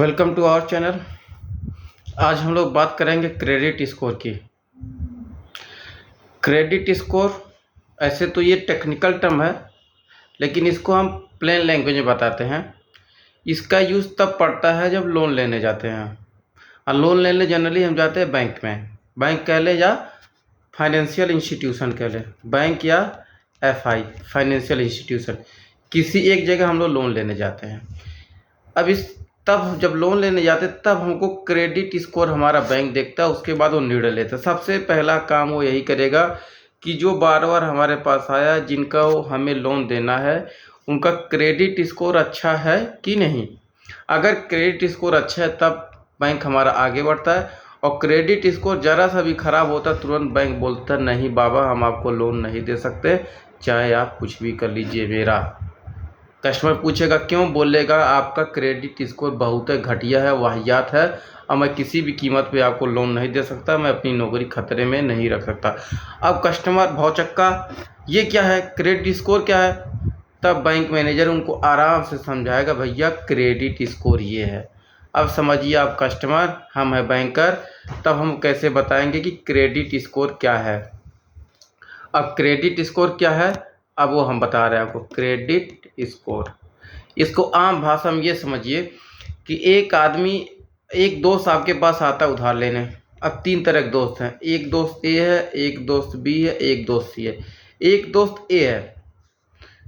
Welcome to our channel. आज हम लोग बात करेंगे क्रेडिट स्कोर की। क्रेडिट स्कोर ऐसे तो ये टेक्निकल टर्म है, लेकिन इसको हम प्लेन लैंग्वेज में बताते हैं। इसका यूज़ तब पड़ता है जब लोन लेने जाते हैं। और लोन लेने जनरली हम जाते हैं बैंक में। बैंक कह ले या फाइनेंशियल इंस्टीट्यूशन कह ले, बैंक या एफआई फाइनेंशियल इंस्टीट्यूशन, किसी एक जगह हम लोग लोन लेने जाते हैं। अब तब जब लोन लेने जाते तब हमको क्रेडिट स्कोर हमारा बैंक देखता है, उसके बाद वो निर्णय लेता है। सबसे पहला काम वो यही करेगा कि जो बार हमारे पास आया, जिनका वो हमें लोन देना है, उनका क्रेडिट स्कोर अच्छा है कि नहीं। अगर क्रेडिट स्कोर अच्छा है तब बैंक हमारा आगे बढ़ता है, और क्रेडिट स्कोर ज़रा सा भी ख़राब होता तुरंत बैंक बोलता नहीं बाबा, हम आपको लोन नहीं दे सकते, चाहे आप कुछ भी कर लीजिए। मेरा कस्टमर पूछेगा क्यों, बोलेगा आपका क्रेडिट स्कोर बहुत घटिया है, वाहियात है, और मैं किसी भी कीमत पे आपको लोन नहीं दे सकता, मैं अपनी नौकरी खतरे में नहीं रख सकता। अब कस्टमर भौचक्का, ये क्या है, क्रेडिट स्कोर क्या है। तब बैंक मैनेजर उनको आराम से समझाएगा भैया क्रेडिट स्कोर ये है। अब समझिए आप कस्टमर, हम हैं बैंकर, तब हम कैसे बताएंगे कि क्रेडिट स्कोर क्या है। अब क्रेडिट स्कोर क्या है, अब वो हम बता रहे हैं आपको। क्रेडिट स्कोर, इसको आम भाषा में ये समझिए कि एक दोस्त आपके पास आता है उधार लेने। अब तीन तरह के दोस्त हैं, एक दोस्त ए है, एक दोस्त बी है, एक दोस्त सी है। एक दोस्त ए है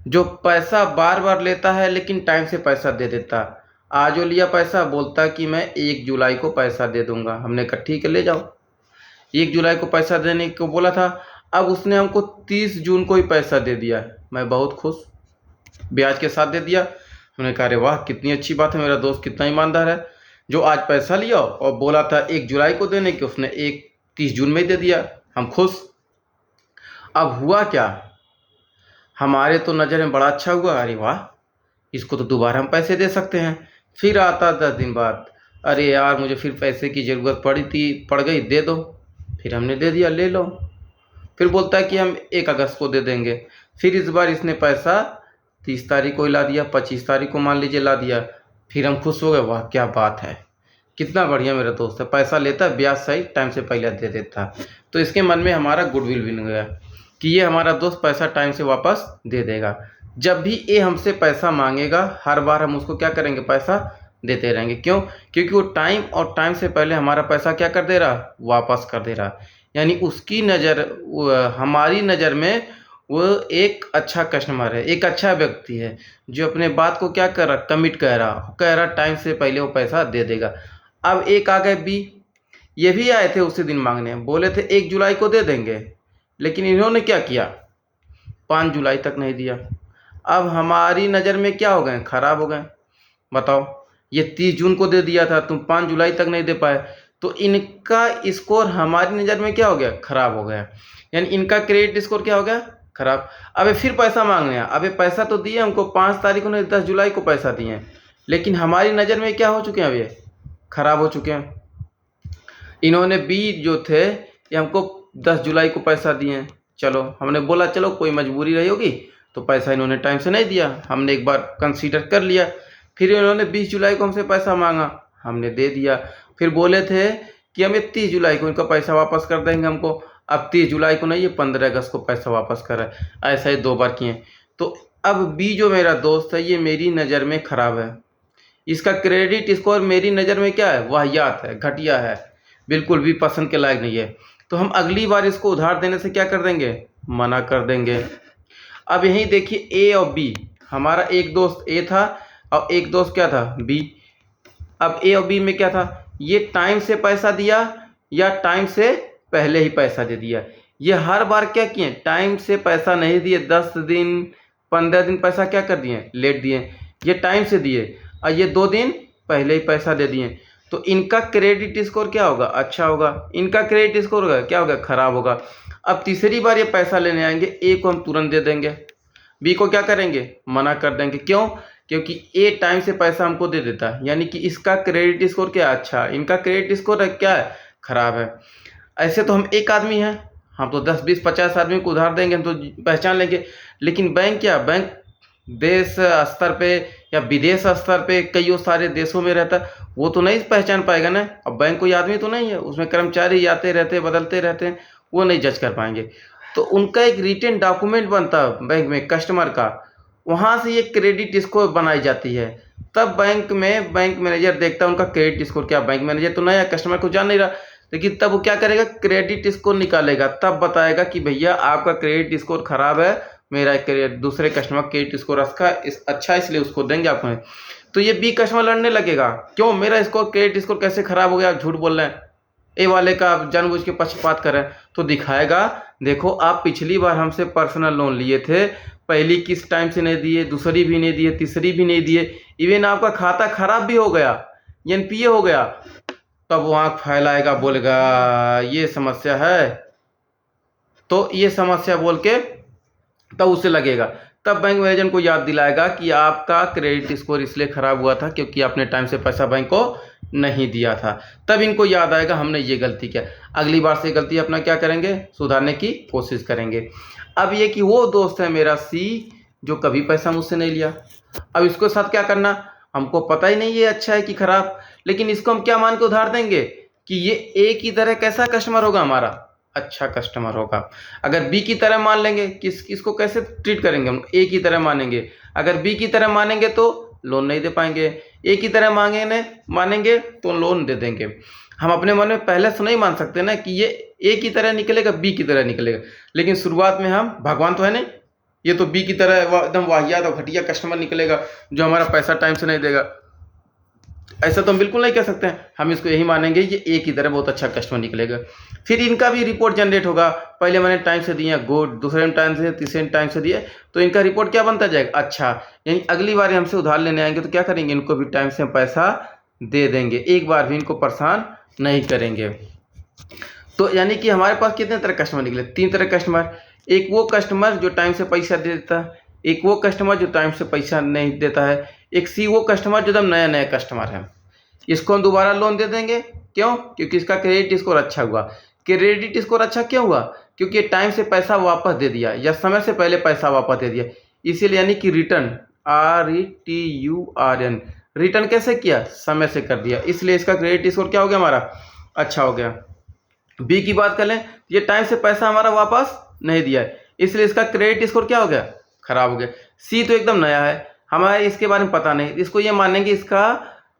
जो पैसा बार बार लेता है लेकिन टाइम से पैसा दे देता। आज वो लिया पैसा, बोलता कि मैं 1 जुलाई को पैसा दे दूंगा। हमने कहा ठीक है ले जाओ। 1 जुलाई को पैसा देने को बोला था, अब उसने हमको 30 जून को ही पैसा दे दिया। मैं बहुत खुश, ब्याज के साथ दे दिया। हमने कहा अरे वाह कितनी अच्छी बात है, मेरा दोस्त कितना ईमानदार है, जो आज पैसा लिया और बोला था 1 जुलाई को देने की, उसने 30 जून में ही दे दिया। हम खुश। अब हुआ क्या, हमारे तो नज़र में बड़ा अच्छा हुआ, अरे वाह इसको तो दोबारा हम पैसे दे सकते हैं। फिर आता 10 दिन बाद, अरे यार मुझे फिर पैसे की ज़रूरत पड़ गई, दे दो। फिर हमने दे दिया, ले लो। फिर बोलता है कि हम 1 अगस्त को दे देंगे। फिर इस बार इसने पैसा 30 तारीख को ही ला दिया, 25 तारीख को मान लीजिए ला दिया। फिर हम खुश हो गए, वाह क्या बात है, कितना बढ़िया मेरा दोस्त है, पैसा लेता है, ब्याज सही टाइम से पहले दे देता। तो इसके मन में हमारा गुडविल बन गया कि ये हमारा दोस्त पैसा टाइम से वापस दे देगा। जब भी ये हमसे पैसा मांगेगा, हर बार हम उसको क्या करेंगे, पैसा देते रहेंगे। क्यों, क्योंकि वो टाइम से पहले हमारा पैसा क्या कर दे रहा, वापस कर दे रहा। यानी उसकी नज़र, हमारी नज़र में वो एक अच्छा कस्टमर है, एक अच्छा व्यक्ति है, जो अपने बात को क्या कर रहा, कमिट कह रहा टाइम से पहले वो पैसा दे देगा। अब एक आ गए बी, ये भी आए थे उसी दिन मांगने, बोले थे 1 जुलाई को दे देंगे, लेकिन इन्होंने क्या किया, 5 जुलाई तक नहीं दिया। अब हमारी नज़र में क्या हो गए, खराब हो गए। बताओ, ये 30 जून को दे दिया था, तुम 5 जुलाई तक नहीं दे पाए, तो इनका स्कोर हमारी नज़र में क्या हो गया, खराब हो गया। यानी इनका क्रेडिट स्कोर क्या हो गया, खराब। अबे फिर पैसा मांगने हैं, अबे पैसा तो दिए हमको 5 तारीख को, नहीं 10 जुलाई को पैसा दिए, लेकिन हमारी नज़र में क्या हो चुके हैं, अब ये खराब हो चुके हैं। इन्होंने बी जो थे ये हमको 10 जुलाई को पैसा दिए, चलो हमने बोला चलो कोई मजबूरी रही होगी, तो पैसा इन्होंने टाइम से नहीं दिया, हमने एक बार कंसीडर कर लिया। फिर इन्होंने 20 जुलाई को हमसे पैसा मांगा, हमने दे दिया। फिर बोले थे कि हम 30 जुलाई को इनका पैसा वापस कर देंगे हमको, अब 30 जुलाई को नहीं, ये 15 अगस्त को पैसा वापस कर रहा है। ऐसा ही 2 बार किए। तो अब बी जो मेरा दोस्त है, ये मेरी नज़र में ख़राब है, इसका क्रेडिट स्कोर मेरी नज़र में क्या है, वाहियात है, घटिया है, बिल्कुल भी पसंद के लायक नहीं है। तो हम अगली बार इसको उधार देने से क्या कर देंगे, मना कर देंगे। अब यहीं देखिए ए और बी, हमारा एक दोस्त ए था और एक दोस्त क्या था, बी। अब ए और बी में क्या था, ये टाइम से पैसा दिया या टाइम से पहले ही पैसा दे दिया। ये हर बार क्या किए, टाइम से पैसा नहीं दिए, 10 दिन 15 दिन पैसा क्या कर दिए, लेट दिए। ये टाइम से दिए और ये 2 दिन पहले ही पैसा दे दिए। तो इनका क्रेडिट स्कोर क्या होगा, अच्छा होगा। इनका क्रेडिट स्कोर होगा क्या होगा, खराब होगा। अब तीसरी बार ये पैसा लेने आएंगे, ए को हम तुरंत दे देंगे, बी को क्या करेंगे, मना कर देंगे। क्यों, क्योंकि ए टाइम से पैसा हमको दे देता है, यानी कि इसका क्रेडिट स्कोर क्या अच्छा, इनका क्रेडिट स्कोर क्या है, खराब है। ऐसे तो हम एक आदमी हैं, हम तो 10 20 50 आदमी को उधार देंगे, हम तो पहचान लेंगे। लेकिन बैंक क्या, बैंक देश स्तर पे या विदेश स्तर पे कई सारे देशों में रहता है, वो तो नहीं पहचान पाएगा ना। अब बैंक कोई आदमी तो नहीं है, उसमें कर्मचारी आते रहते हैं, बदलते रहते हैं, वो नहीं जज कर पाएंगे। तो उनका एक रिटन डॉक्यूमेंट बनता है बैंक में कस्टमर का, वहाँ से ये क्रेडिट स्कोर बनाई जाती है। तब बैंक में बैंक मैनेजर देखता है उनका क्रेडिट स्कोर क्या। बैंक मैनेजर तो नया कस्टमर को जान नहीं रहा, लेकिन तब वो क्या करेगा, क्रेडिट स्कोर निकालेगा, तब बताएगा कि भैया आपका क्रेडिट स्कोर खराब है, मेरा दूसरे कस्टमर क्रेडिट स्कोर अच्छा इसलिए उसको देंगे आपको। तो ये बी कस्टमर लड़ने लगेगा, क्यों मेरा स्कोर क्रेडिट स्कोर कैसे खराब हो गया, आप झूठ बोल रहे हैं, ए वाले का आप जानबूझ के पक्षपात कर रहे हैं। तो दिखाएगा देखो आप पिछली बार हमसे पर्सनल लोन लिए थे, पहली किस्त टाइम से नहीं दिए, दूसरी भी नहीं दिए, तीसरी भी नहीं दिए, इवन आपका खाता खराब भी हो गया, एनपीए हो गया, तब वो आँख फैलाएगा, बोलेगा ये समस्या है, तो ये समस्या बोल के तब उसे लगेगा। तब बैंक मैनेजर को याद दिलाएगा कि आपका क्रेडिट स्कोर इसलिए खराब हुआ था क्योंकि आपने टाइम से पैसा बैंक को नहीं दिया था। तब इनको याद आएगा हमने ये गलती किया, अगली बार से गलती अपना क्या करेंगे, सुधारने की कोशिश करेंगे। अब ये कि वो दोस्त है मेरा सी जो कभी पैसा मुझसे नहीं लिया, अब इसके साथ क्या करना, हमको पता ही नहीं ये अच्छा है कि खराब, लेकिन इसको हम क्या मान के उधार देंगे कि ये ए की तरह कैसा कस्टमर होगा, हमारा अच्छा कस्टमर होगा। अगर बी की तरह मान लेंगे, किसको कैसे ट्रीट करेंगे हम, ए की तरह मानेंगे। अगर बी की तरह मानेंगे तो लोन नहीं दे पाएंगे, ए की तरह मानेंगे तो लोन दे देंगे। हम अपने मन में पहले से नहीं मान सकते ना कि ये ए की तरह निकलेगा, बी की तरह निकलेगा, लेकिन शुरुआत में हम भगवान तो है नहीं, ये तो बी की तरह एकदम वाहियात और घटिया कस्टमर निकलेगा जो हमारा पैसा टाइम से नहीं देगा, ऐसा तो हम बिल्कुल नहीं कह सकते हैं। हम इसको यही मानेंगे ये ए की तरह बहुत अच्छा कस्टमर निकलेगा। फिर इनका भी रिपोर्ट जनरेट होगा, पहले मैंने टाइम से दिया गुड, दूसरे टाइम से, तीसरे टाइम से दिए, तो इनका रिपोर्ट क्या बनता जाएगा, अच्छा। यानी अगली बार हमसे उधार लेने आएंगे तो क्या करेंगे, इनको भी टाइम से पैसा दे देंगे, एक बार भी इनको परेशान नहीं करेंगे। तो यानी कि हमारे पास कितने तरह कस्टमर निकले, 3 तरह कस्टमर। एक वो कस्टमर जो टाइम से पैसा दे देता है, एक वो कस्टमर जो टाइम से पैसा नहीं देता है, एक सी वो कस्टमर जो एकदम नया कस्टमर है, इसको हम दोबारा लोन दे देंगे। क्यों, क्योंकि इसका क्रेडिट स्कोर अच्छा हुआ। क्रेडिट स्कोर अच्छा क्यों हुआ, क्योंकि टाइम से पैसा वापस दे दिया या समय से पहले पैसा वापस दे दिया, इसीलिए यानी कि रिटर्न, RETURN, रिटर्न कैसे किया, समय से कर दिया, इसलिए इसका क्रेडिट स्कोर क्या हो गया, हमारा अच्छा हो गया। बी की बात कर लें, ये टाइम से पैसा हमारा वापस नहीं दिया है, इसलिए इसका क्रेडिट स्कोर क्या हो गया, खराब हो गया। सी तो एकदम नया है, हमारे इसके बारे में पता नहीं, इसको ये मानेंगे इसका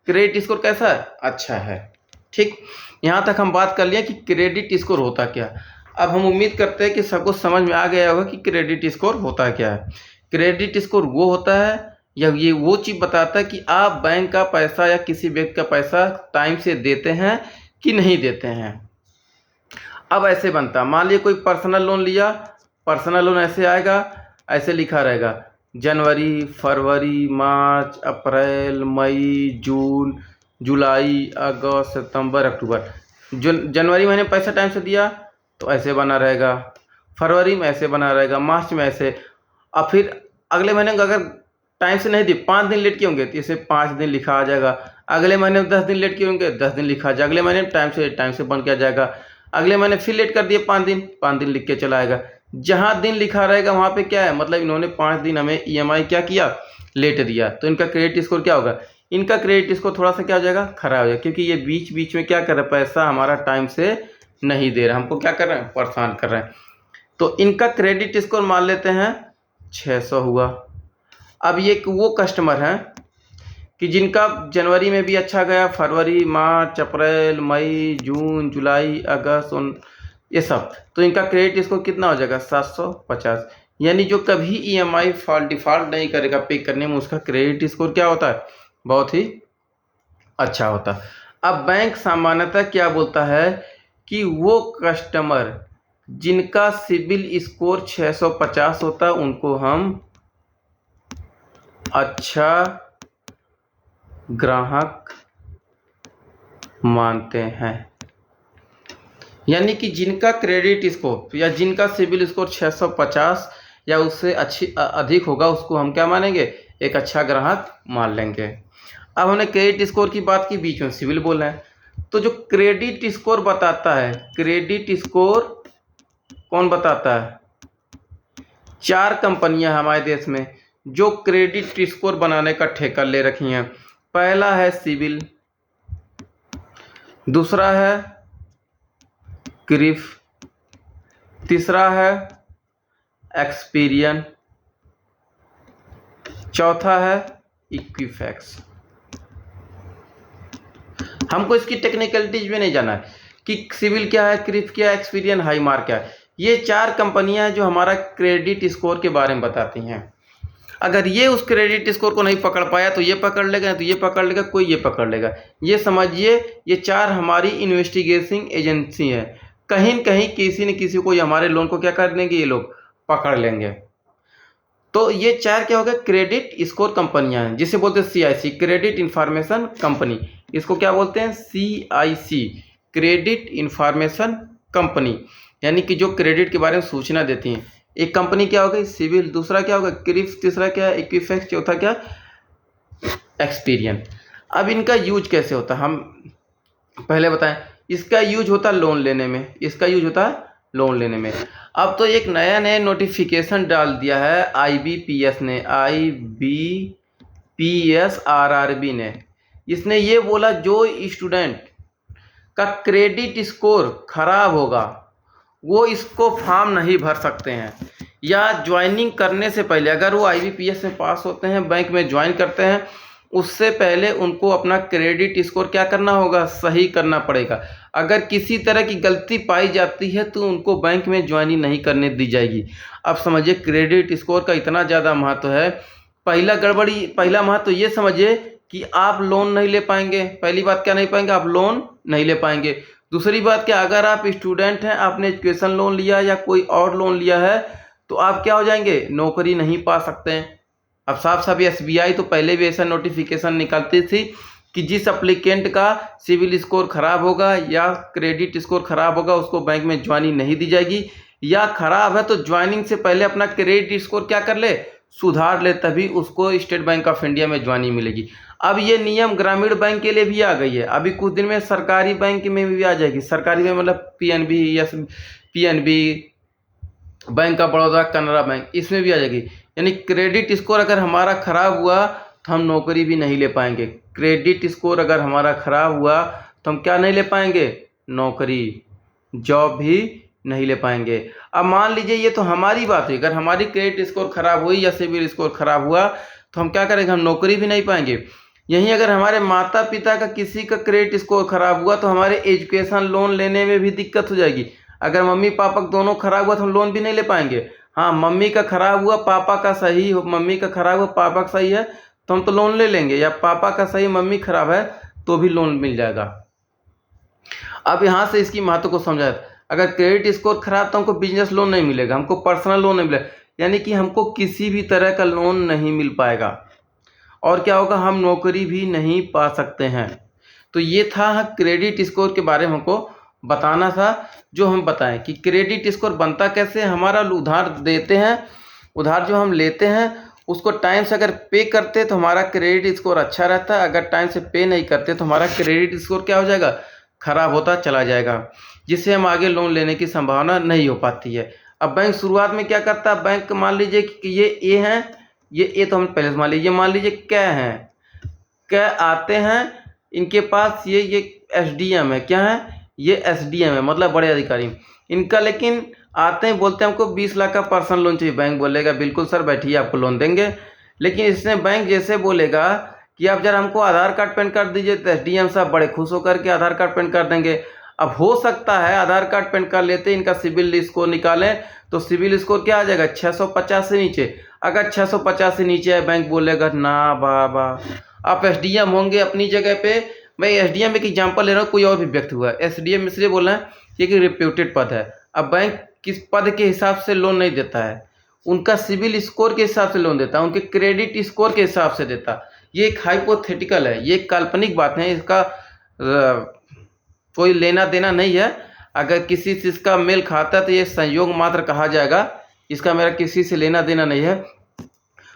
क्रेडिट स्कोर कैसा है, अच्छा है। ठीक, यहाँ तक हम बात कर लिया कि क्रेडिट स्कोर होता क्या। अब हम उम्मीद करते हैं कि सबको समझ में आ गया होगा कि क्रेडिट स्कोर होता क्या है। क्रेडिट स्कोर वो होता है या ये वो चीज़ बताता है कि आप बैंक का पैसा या किसी व्यक्ति का पैसा टाइम से देते हैं कि नहीं देते हैं। अब ऐसे बनता, मान लीजिए कोई पर्सनल लोन लिया, पर्सनल लोन ऐसे आएगा, ऐसे लिखा रहेगा जनवरी, फरवरी, मार्च, अप्रैल, मई, जून, जुलाई, अगस्त, सितंबर, अक्टूबर। जनवरी महीने पैसा टाइम से दिया तो ऐसे बना रहेगा, फरवरी में ऐसे बना रहेगा, मार्च में ऐसे, और फिर अगले महीने अगर टाइम से नहीं दी, 5 दिन लेट किए होंगे तो इसे 5 दिन लिखा आ जाएगा। अगले महीने में 10 दिन लेट किए होंगे, 10 दिन लिखा आ जाएगा। अगले महीने टाइम से बन के आ जाएगा। अगले महीने फिर लेट कर दिए 5 दिन लिख के चला आएगा। जहाँ दिन लिखा रहेगा वहाँ पे क्या है, मतलब इन्होंने 5 दिन हमें EMI क्या किया, लेट दिया, तो इनका क्रेडिट स्कोर क्या होगा, इनका क्रेडिट स्कोर थोड़ा सा क्या हो जाएगा, खराब हो जाएगा, क्योंकि ये बीच बीच में क्या कर रहा है, पैसा हमारा टाइम से नहीं दे रहा, हमको क्या कर रहे हैं, परेशान कर रहे हैं। तो इनका क्रेडिट स्कोर मान लेते हैं 600 हुआ। अब ये वो कस्टमर हैं कि जिनका जनवरी में भी अच्छा गया, फरवरी, मार्च, अप्रैल, मई, जून, जुलाई, अगस्त, ये सब, तो इनका क्रेडिट स्कोर कितना हो जाएगा, 750। यानी जो कभी EMI डिफ़ॉल्ट नहीं करेगा पे करने में, उसका क्रेडिट स्कोर क्या होता है, बहुत ही अच्छा होता है। अब बैंक सामान्यतः क्या बोलता है कि वो कस्टमर जिनका सिबिल स्कोर 650 होता है उनको हम अच्छा ग्राहक मानते हैं। यानी कि जिनका क्रेडिट स्कोर या जिनका सिबिल स्कोर 650 या उससे अधिक होगा, उसको हम क्या मानेंगे, एक अच्छा ग्राहक मान लेंगे। अब हमने क्रेडिट स्कोर की बात की, बीच में सिबिल बोल रहे हैं, तो जो क्रेडिट स्कोर बताता है, क्रेडिट स्कोर कौन बताता है, 4 कंपनियां हमारे देश में जो क्रेडिट स्कोर बनाने का ठेका ले रखी हैं। पहला है सिविल, दूसरा है क्रिफ, तीसरा है एक्सपीरियन, चौथा है इक्विफैक्स। हमको इसकी टेक्निकलिटीज भी नहीं जाना है कि सिविल क्या है, क्रिफ क्या है, एक्सपीरियन, हाईमार्क क्या है। ये 4 कंपनियां हैं जो हमारा क्रेडिट स्कोर के बारे में बताती हैं। अगर ये उस क्रेडिट स्कोर को नहीं पकड़ पाया तो ये पकड़ लेगा, तो ये पकड़ लेगा, कोई ये पकड़ लेगा। ये समझिए ये 4 हमारी इन्वेस्टिगेशन एजेंसी है। कहीं न कहीं किसी न किसी को हमारे लोन को क्या कर देंगे, ये लोग पकड़ लेंगे। तो ये 4 क्या हो गया, क्रेडिट स्कोर कंपनियां हैं, जिसे बोलते हैं CIC, क्रेडिट इंफॉर्मेशन कंपनी। इसको क्या बोलते हैं, CIC, क्रेडिट इंफॉर्मेशन कंपनी, यानी कि जो क्रेडिट के बारे में सूचना देती हैं। एक कंपनी क्या हो गई, सिविल, दूसरा क्या होगा क्रिफ, तीसरा क्या है इक्विफैक्स, चौथा क्या एक्सपीरियन। अब इनका यूज कैसे होता है हम पहले बताएं। इसका यूज होता है लोन लेने में, इसका यूज होता है लोन लेने में। अब तो एक नया नोटिफिकेशन डाल दिया है IBPS ने, IBPS RRB ने। इसने ये बोला जो स्टूडेंट का क्रेडिट स्कोर खराब होगा वो इसको फॉर्म नहीं भर सकते हैं, या ज्वाइनिंग करने से पहले, अगर वो IBPS में पास होते हैं, बैंक में ज्वाइन करते हैं, उससे पहले उनको अपना क्रेडिट स्कोर क्या करना होगा, सही करना पड़ेगा। अगर किसी तरह की गलती पाई जाती है तो उनको बैंक में ज्वाइनिंग नहीं करने दी जाएगी। अब समझिए क्रेडिट स्कोर का इतना ज़्यादा महत्व है। पहला महत्व ये समझिए कि आप लोन नहीं ले पाएंगे। पहली बात क्या नहीं पाएंगे, आप लोन नहीं ले पाएंगे। दूसरी बात क्या, अगर आप स्टूडेंट हैं, आपने एजुकेशन लोन लिया या कोई और लोन लिया है, तो आप क्या हो जाएंगे, नौकरी नहीं पा सकते हैं। अब साफ साफ SBI तो पहले भी ऐसा नोटिफिकेशन निकालती थी कि जिस एप्लीकेंट का सिविल स्कोर खराब होगा या क्रेडिट स्कोर खराब होगा उसको बैंक में ज्वाइनिंग नहीं दी जाएगी, या खराब है तो ज्वाइनिंग से पहले अपना क्रेडिट स्कोर क्या कर ले, सुधार ले, तभी उसको स्टेट बैंक ऑफ इंडिया में ज्वाइनिंग मिलेगी। अब ये नियम ग्रामीण बैंक के लिए भी आ गई है, अभी कुछ दिन में सरकारी बैंक में भी आ जाएगी। सरकारी में मतलब PNB, bank of Baroda, Canara bank, इसमें भी आ जाएगी। यानी क्रेडिट स्कोर अगर हमारा खराब हुआ तो हम नौकरी भी नहीं ले पाएंगे। क्रेडिट स्कोर अगर हमारा खराब हुआ तो हम क्या नहीं ले पाएंगे, नौकरी, जॉब भी नहीं ले पाएंगे। अब मान लीजिए ये तो हमारी बात है, अगर हमारी क्रेडिट स्कोर खराब हुई या सिविल स्कोर खराब हुआ तो हम क्या करेंगे, हम नौकरी भी नहीं पाएंगे। यहीं अगर हमारे माता पिता का किसी का क्रेडिट स्कोर खराब हुआ तो हमारे एजुकेशन लोन लेने में भी दिक्कत हो जाएगी। अगर मम्मी पापा दोनों खराब हुआ तो हम लोन भी नहीं ले पाएंगे। हाँ, मम्मी का खराब हुआ पापा का सही हो, मम्मी का खराब हुआ पापा का सही है तो हम तो लोन ले लेंगे, या पापा का सही मम्मी खराब है तो भी लोन मिल जाएगा। अब यहाँ से इसकी महत्व को समझा। अगर क्रेडिट स्कोर खराब तो हमको बिजनेस लोन नहीं मिलेगा, हमको पर्सनल लोन नहीं मिलेगा, यानी कि हमको किसी भी तरह का लोन नहीं मिल पाएगा। और क्या होगा, हम नौकरी भी नहीं पा सकते हैं। तो ये था क्रेडिट स्कोर के बारे में हमको बताना था, जो हम बताएं कि क्रेडिट स्कोर बनता कैसे। हमारा उधार देते हैं, उधार जो हम लेते हैं उसको टाइम से अगर पे करते तो हमारा क्रेडिट स्कोर अच्छा रहता है। अगर टाइम से पे नहीं करते तो हमारा क्रेडिट स्कोर क्या हो जाएगा, खराब होता चला जाएगा, जिससे हम आगे लोन लेने की संभावना नहीं हो पाती है। अब बैंक शुरुआत में क्या करता है, बैंक मान लीजिए कि ये ए हैं, ये ए तो हम पहले से मान लीजिए क्या हैं, क्या आते हैं, इनके पास ये SDM है, क्या है, ये SDM है, मतलब बड़े अधिकारी इनका। लेकिन आते हैं, बोलते हैं हमको 20 लाख का पर्सनल लोन चाहिए। बैंक बोलेगा बिल्कुल सर बैठिए आपको लोन देंगे। लेकिन इसने बैंक जैसे बोलेगा कि आप जरा हमको आधार कार्ड पैन कार्ड दीजिए, तो SDM साहब बड़े खुश होकर के आधार कार्ड पैन कार्ड देंगे। अब हो सकता है आधार कार्ड पैन कार्ड लेते इनका सिविल स्कोर निकालें तो सिविल स्कोर क्या आ जाएगा, 650 से नीचे। अगर 650 से नीचे है, बैंक बोलेगा ना बाबा, आप SDM होंगे अपनी जगह पे। मैं SDM एक एग्जाम्पल ले रहा हूँ, कोई और भी व्यक्ति हुआ है। SDM इसलिए बोल रहे हैं कि रिप्यूटेड पद है। अब बैंक किस पद के हिसाब से लोन नहीं देता है, उनका सिविल स्कोर के हिसाब से लोन देता है, उनके क्रेडिट स्कोर के हिसाब से देता। ये एक हाइपोथेटिकल है, ये एक काल्पनिक बात है, इसका कोई लेना देना नहीं है। अगर किसी से इसका मेल खाता है तो ये संयोग मात्र कहा जाएगा, इसका मेरा किसी से लेना देना नहीं है।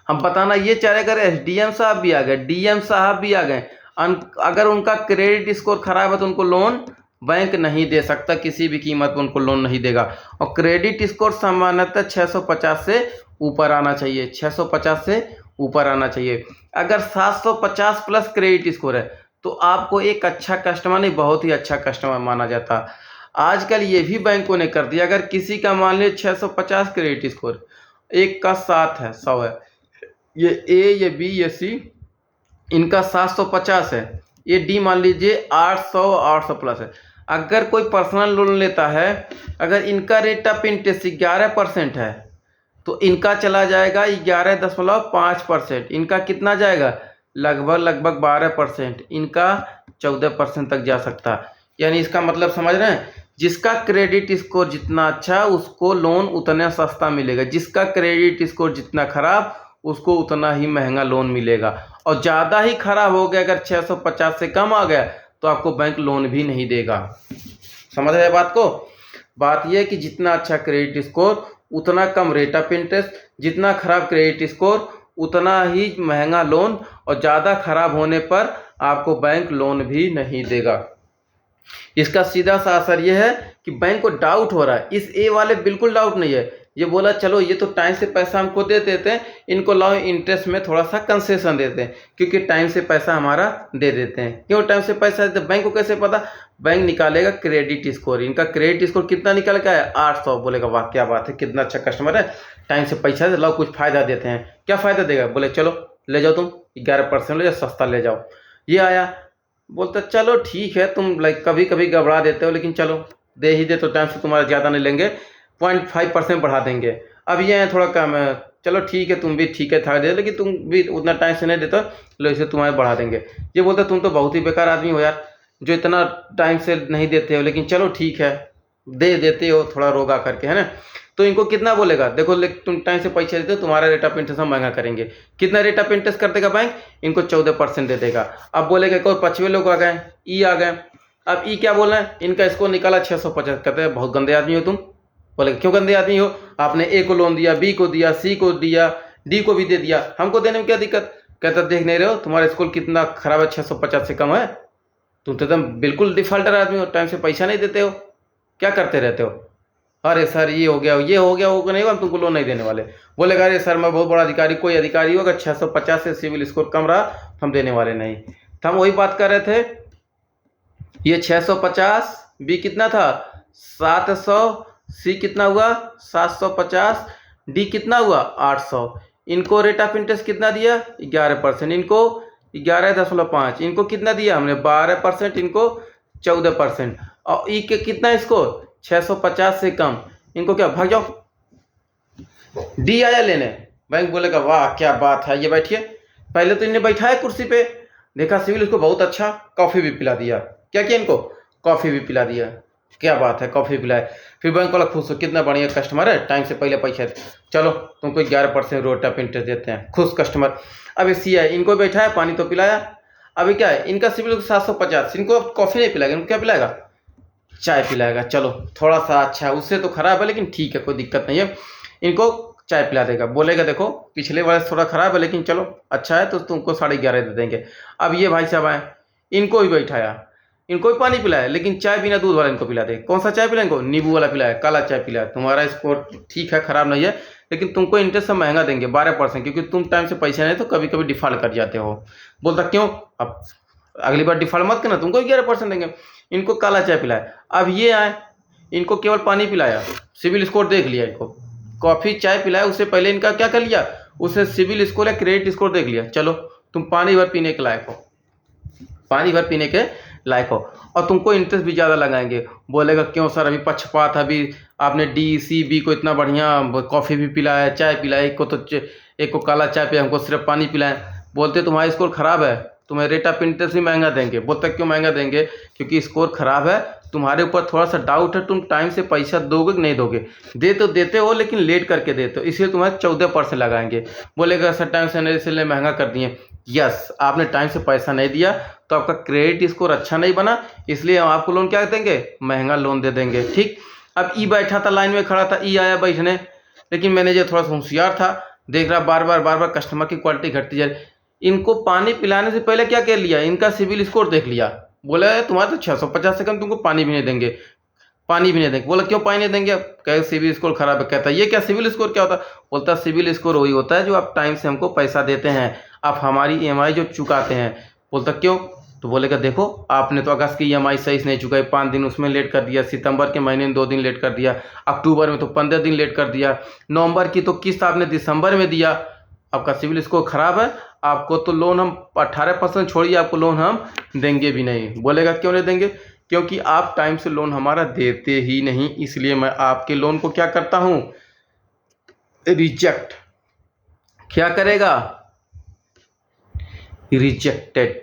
हम बताना ये चाह रहे, अगर SDM साहब भी आ गए, DM साहब भी आ गए, अगर उनका क्रेडिट स्कोर खराब है तो उनको लोन बैंक नहीं दे सकता, किसी भी कीमत पर उनको लोन नहीं देगा। और क्रेडिट स्कोर सामान्यतः 650 से ऊपर आना चाहिए, 650 से ऊपर आना चाहिए। अगर 750 प्लस क्रेडिट स्कोर है तो आपको एक अच्छा कस्टमर नहीं, बहुत ही अच्छा कस्टमर माना जाता। आजकल ये भी बैंकों ने कर दिया, अगर किसी का मान लीजिए 650 क्रेडिट स्कोर, एक का 7 है, 100 है, ये ए, ये बी, ये सी, इनका 750 है, ये डी मान लीजिए 800 प्लस है। अगर कोई पर्सनल लोन लेता है, अगर इनका रेट ऑफ इंटरेस्ट 11% है तो इनका चला जाएगा 11.5%। इनका कितना जाएगा? लगभग 12%। इनका 14% तक जा सकता है। यानी इसका मतलब समझ रहे हैं, जिसका क्रेडिट स्कोर जितना अच्छा उसको लोन उतना सस्ता मिलेगा, जिसका क्रेडिट स्कोर जितना खराब उसको उतना ही महंगा लोन मिलेगा। और ज़्यादा ही खराब हो गया, अगर 650 से कम आ गया तो आपको बैंक लोन भी नहीं देगा। समझ रहे हैं बात को? बात यह है कि जितना अच्छा क्रेडिट स्कोर उतना कम रेट ऑफ इंटरेस्ट, जितना खराब क्रेडिट स्कोर उतना ही महंगा लोन, और ज़्यादा खराब होने पर आपको बैंक लोन भी नहीं देगा। इसका सीधा सा असर यह है कि बैंक को डाउट हो रहा है। इस ए वाले बिल्कुल डाउट नहीं है, ये बोला चलो ये तो टाइम से पैसा हमको दे देते हैं, इनको लाओ इंटरेस्ट में थोड़ा सा कंसेशन देते हैं, क्योंकि टाइम से पैसा हमारा दे देते हैं। क्यों टाइम से पैसा देते हैं? बैंक को कैसे पता? बैंक निकालेगा क्रेडिट स्कोर, इनका क्रेडिट स्कोर कितना निकल का है? 800। बोलेगा वाह क्या बात है, कितना अच्छा कस्टमर है, टाइम से पैसा दे, लाओ कुछ फ़ायदा देते हैं। क्या फ़ायदा देगा? बोले चलो ले जाओ, तुम 11% ले जाओ, सस्ता ले जाओ। ये आया, बोलता चलो ठीक है, तुम लाइक कभी कभी घबरा देते हो, लेकिन चलो दे ही दे तो टाइम से तुम्हारा ज़्यादा नहीं लेंगे, 0.5% बढ़ा देंगे। अब ये है थोड़ा कम है, चलो ठीक है, तुम भी ठीक है था दे, लेकिन तुम भी उतना टाइम से नहीं देते, लो इसे तुम्हारे बढ़ा देंगे। ये बोलते तुम तो बहुत ही बेकार आदमी हो यार, जो इतना टाइम से नहीं देते हो, लेकिन चलो ठीक है दे देते हो थोड़ा रोगा करके, है ना। तो इनको कितना बोलेगा? देखो तुम टाइम से पैसे देते हो, तुम्हारा रेट ऑफ इंटरेस्ट हम महंगा करेंगे। कितना रेट ऑफ इंटरेस्ट कर देगा बैंक? इनको 14% दे देगा। अब बोलेगा कोई 5वें लोग आ गए, ई आ गए। अब ई क्या बोल रहे हैं? इनका स्कोर निकाला 650। कहते हैं बहुत गंदे आदमी हो तुम। बोले क्यों गंदे आदमी हो? आपने ए को लोन दिया, बी को दिया, सी को दिया, डी को भी दे दिया, हमको देने में क्या दिक्कत? कहता देख नहीं रहे हो तुम्हारा स्कोर कितना खराब है, 650 से कम है, तुम तो एकदम बिल्कुल डिफॉल्टर आदमी हो, टाइम से पैसा नहीं देते हो, क्या करते रहते हो? अरे सर ये हो गया, ये हो गया, वो नहीं होगा, हम तुमको लोन नहीं देने वाले। बोलेगा अरे सर मैं बहुत बड़ा अधिकारी, कोई अधिकारी होगा 650 से सिविल स्कोर कम रहा हम देने वाले नहीं। तो हम वही बात कर रहे थे, ये 650, बी कितना था 700, सी कितना हुआ 750, डी कितना हुआ 800। इनको रेट ऑफ इंटरेस्ट कितना दिया 11%, इनको 11.5, इनको कितना दिया हमने 12%, इनको 14%। और ई के कितना स्कोर 650 से कम, इनको क्या भाग जाओ। डी आया लेने, बैंक बोलेगा वाह क्या बात है, ये बैठिए। पहले तो इन्हें बैठाया कुर्सी पे, देखा सिविल उसको बहुत अच्छा, कॉफ़ी भी पिला दिया। क्या किया इनको? कॉफ़ी भी पिला दिया। क्या बात है, कॉफ़ी पिलाए। फिर बैंक वाला खुश हो, कितना बढ़िया कस्टमर है, टाइम से पहले पैसे, चलो तुमको 11% रेट ऑफ इंटरेस्ट देते हैं, खुश कस्टमर। अब सी है, इनको बैठाया, पानी तो पिलाया। अभी क्या है, इनका सिविल 750, इनको कॉफ़ी नहीं पिलाएगा, इनको क्या पिलाएगा? चाय पिलाएगा। चलो थोड़ा सा अच्छा है, उससे तो खराब है लेकिन ठीक है, कोई दिक्कत नहीं है, इनको चाय पिला देगा। बोलेगा देखो पिछले वाले थोड़ा खराब है लेकिन चलो अच्छा है, तो तुमको 11.5 दे देंगे। अब ये भाई साहब आए, इनको भी बैठाया, इनको भी पानी पिलाया, लेकिन चाय बिना दूध वाला इनको पिला दे। कौन सा चाय पिलाए इनको? नींबू वाला पिलाया, काला चाय पिलाया। तुम्हारा स्कोर ठीक है, खराब नहीं है, लेकिन तुमको इंटरेस्ट महंगा देंगे 12%, क्योंकि तुम टाइम से पैसे नहीं तो कभी कभी डिफॉल्ट कर जाते हो। बोलता क्यों? अब अगली बार डिफॉल्ट मत करना, तुमको 11% देंगे। इनको काला चाय पिलाया। अब ये आए, इनको केवल पानी पिलाया, सिविल स्कोर देख लिया, इनको कॉफ़ी चाय पिलाया, उससे पहले इनका क्या कर लिया, उसे सिविल स्कोर या क्रेडिट स्कोर देख लिया। चलो तुम पानी भर पीने के लायक हो, पानी भर पीने के लायक हो, और तुमको इंटरेस्ट भी ज़्यादा लगाएंगे। बोलेगा क्यों सर, अभी पक्षपात, अभी आपने डी सी बी को इतना बढ़िया कॉफ़ी भी पिलाया, चाय पिलाया, एक को काला चाय पिया, हमको सिर्फ पानी पिलाएं। बोलते तुम्हारा स्कोर ख़राब है, तुम्हें रेट ऑफ इंटरेस्ट भी महंगा देंगे। बोलते क्यों महंगा देंगे? क्योंकि स्कोर खराब है, तुम्हारे ऊपर थोड़ा सा डाउट है, तुम टाइम से पैसा दोगे कि नहीं दोगे। दे तो देते हो लेकिन लेट करके देते हो, इसलिए तुम्हें 14% लगाएंगे। बोलेगा सर टाइम से नहीं, इसलिए महंगा कर दिए। यस, आपने टाइम से पैसा नहीं दिया तो आपका क्रेडिट स्कोर अच्छा नहीं बना, इसलिए हम आपको लोन क्या देंगे, महंगा लोन दे देंगे। ठीक। अब ई बैठा था, लाइन में खड़ा था, ई आया बैठने, लेकिन मैनेजर थोड़ा सा होशियार था, देख रहा बार बार कस्टमर की क्वालिटी घटती जा रही। इनको पानी पिलाने से पहले क्या कर लिया, इनका सिविल स्कोर देख लिया। बोला तुम्हारा तो 650 से कम, तुमको पानी भी नहीं देंगे। पानी भी नहीं देंगे। बोला क्यों पानी नहीं देंगे? अब कहे सिविल स्कोर खराब है। कहता है ये क्या सिविल स्कोर क्या होता है? बोलता है सिविल स्कोर वही होता है जो आप टाइम से हमको पैसा देते हैं, आप हमारी EMI जो चुकाते हैं। बोलता क्यों? तो बोलेगा देखो आपने तो अगस्त की EMI सही से नहीं चुकाई, 5 दिन उसमें लेट कर दिया, सितंबर के महीने में 2 दिन लेट कर दिया, अक्टूबर में तो 15 दिन लेट कर दिया, नवंबर की तो किस्त आपने दिसंबर में दिया, आपका सिविल स्कोर खराब है, आपको तो लोन हम 18% छोड़िए, आपको लोन हम देंगे भी नहीं। बोलेगा क्यों नहीं देंगे? क्योंकि आप टाइम से लोन हमारा देते ही नहीं, इसलिए मैं आपके लोन को क्या करता हूँ? रिजेक्ट। क्या करेगा? रिजेक्टेड।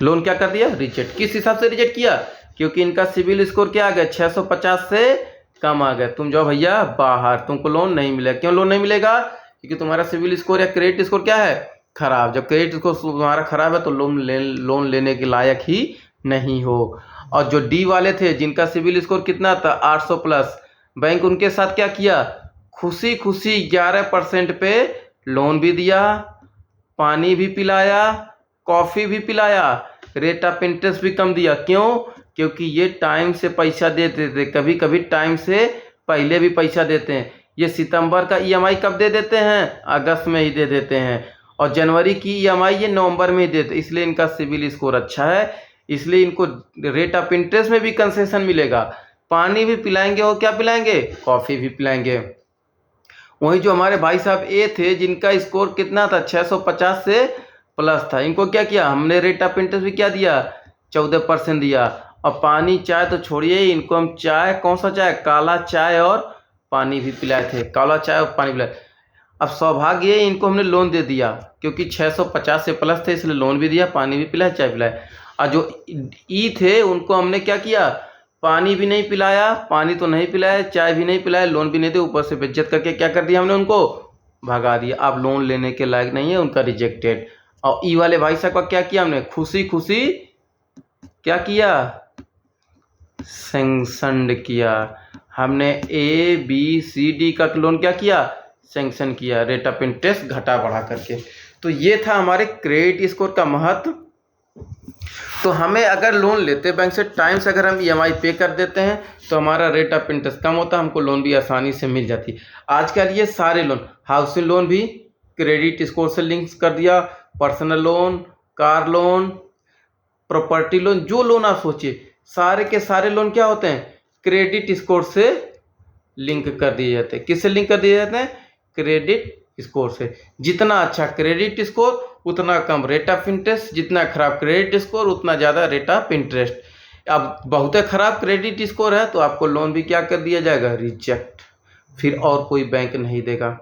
लोन क्या कर दिया? रिजेक्ट। किस हिसाब से रिजेक्ट किया? क्योंकि इनका सिविल स्कोर क्या आ गया? 650 से कम आ गया। तुम जाओ भैया बाहर, तुमको लोन नहीं मिलेगा। क्यों लोन नहीं मिलेगा? क्योंकि तुम्हारा सिविल स्कोर या क्रेडिट स्कोर क्या है? खराब। जब क्रेडिट स्कोर तुम्हारा खराब है तो लोन लेने के लायक ही नहीं हो। और जो डी वाले थे जिनका सिविल स्कोर कितना था? 800 प्लस, बैंक उनके साथ क्या किया? खुशी खुशी 11% पे लोन भी दिया, पानी भी पिलाया, कॉफ़ी भी पिलाया, रेट ऑफ इंटरेस्ट भी कम दिया। क्यों? क्योंकि ये टाइम से पैसा देते थे, कभी कभी टाइम से पहले भी पैसा देते हैं। ये सितंबर का EMI कब दे देते हैं? अगस्त में ही दे देते हैं। और जनवरी की EMI ये नवंबर में ही देते, इसलिए इनका सिविल स्कोर अच्छा है, इसलिए इनको रेट ऑफ इंटरेस्ट में भी कंसेशन मिलेगा। पानी भी पिलाएंगे और क्या पिलाएंगे? कॉफ़ी भी पिलाएंगे। वहीं जो हमारे भाई साहब ए थे जिनका स्कोर कितना था? 650 से प्लस था, इनको क्या किया हमने? रेट ऑफ इंटरेस्ट भी क्या दिया? 14% दिया। और पानी चाय तो छोड़िए, इनको हम चाय, कौन सा चाय? काला चाय और पानी भी पिलाए थे, काला चाय और पानी पिलाए। अब सौभाग्य इनको हमने लोन दे दिया, क्योंकि 650 से प्लस थे इसलिए लोन भी दिया, पानी भी पिलाया, चाय पिलाया। और जो ई थे उनको हमने क्या किया? पानी भी नहीं पिलाया, पानी तो नहीं पिलाया, चाय भी नहीं पिलाया, लोन भी नहीं दिया, ऊपर से बेइज्जत करके क्या कर दिया हमने? उनको भगा दिया। अब लोन लेने के लायक नहीं है, उनका रिजेक्टेड। और ई वाले भाई साहब का क्या किया हमने? खुशी खुशी क्या किया? सैंक्शन किया। हमने ABCD का लोन क्या किया? सैंक्शन किया, रेट ऑफ इंटरेस्ट घटा बढ़ा करके। तो ये था हमारे क्रेडिट स्कोर का महत्व। तो हमें अगर लोन लेते बैंक से टाइम से अगर हम EMI पे कर देते हैं तो हमारा रेट ऑफ इंटरेस्ट कम होता है, हमको लोन भी आसानी से मिल जाती है। आजकल ये सारे लोन, हाउसिंग लोन भी क्रेडिट स्कोर से लिंक कर दिया, personal loan, car loan, property loan, जो लोन आप सोचिए सारे के सारे लोन क्या होते हैं? क्रेडिट स्कोर से लिंक कर दिए जाते हैं। किससे लिंक कर दिए जाते हैं? क्रेडिट स्कोर से। जितना अच्छा क्रेडिट स्कोर उतना कम रेट ऑफ इंटरेस्ट, जितना खराब क्रेडिट स्कोर उतना ज़्यादा रेट ऑफ इंटरेस्ट। अब बहुत खराब क्रेडिट स्कोर है तो आपको लोन भी क्या कर दिया जाएगा? रिजेक्ट। फिर और कोई बैंक नहीं देगा।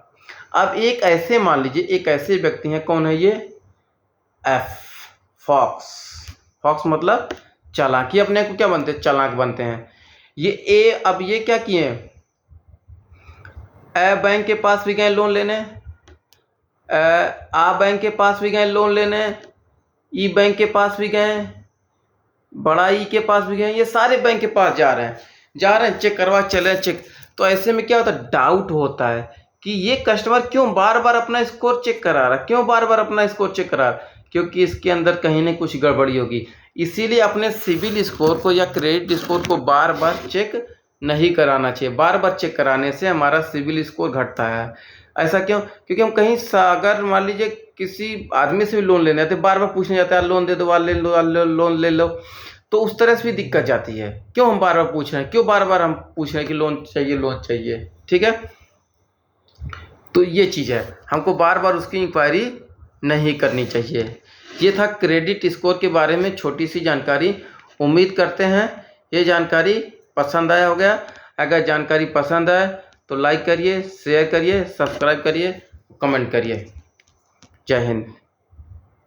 अब एक ऐसे मान लीजिए एक ऐसे व्यक्ति हैं, कौन है ये? F, fox. फॉक्स मतलब चालाकी, अपने को क्या बनते हैं? चालाक बनते हैं। ये ए, अब ये क्या किए? ए बैंक के पास भी गए लोन लेने, आ बैंक के पास भी गए लोन लेने, ई बैंक के पास भी गए, बड़ा ई के पास भी गए, ये सारे बैंक के पास जा रहे हैं, चेक करवा चले चेक। तो ऐसे में क्या होता है? डाउट होता है कि ये कस्टमर क्यों बार बार अपना स्कोर चेक करा रहा है, क्यों बार बार अपना स्कोर चेक करा रहा है? क्योंकि इसके अंदर कहीं ना कुछ गड़बड़ी होगी। इसीलिए अपने सिविल स्कोर को या क्रेडिट स्कोर को बार बार चेक नहीं कराना चाहिए। बार बार चेक कराने से हमारा सिविल स्कोर घटता है। ऐसा क्यों? क्योंकि हम कहीं अगर मान लीजिए किसी आदमी से भी लोन लेने आते, बार बार पूछने जाता है लोन दे दो, वाले लोन ले लो, तो उस तरह से भी दिक्कत जाती है। क्यों हम बार बार पूछ रहे हैं? क्यों बार बार हम पूछ रहे हैं कि लोन चाहिए, लोन चाहिए? ठीक है, तो ये चीज़ है, हमको बार बार उसकी इंक्वायरी नहीं करनी चाहिए। ये था क्रेडिट स्कोर के बारे में छोटी सी जानकारी। उम्मीद करते हैं ये जानकारी पसंद आया होगा। अगर जानकारी पसंद आए तो लाइक करिए, शेयर करिए, सब्सक्राइब करिए, कमेंट करिए। जय हिंद।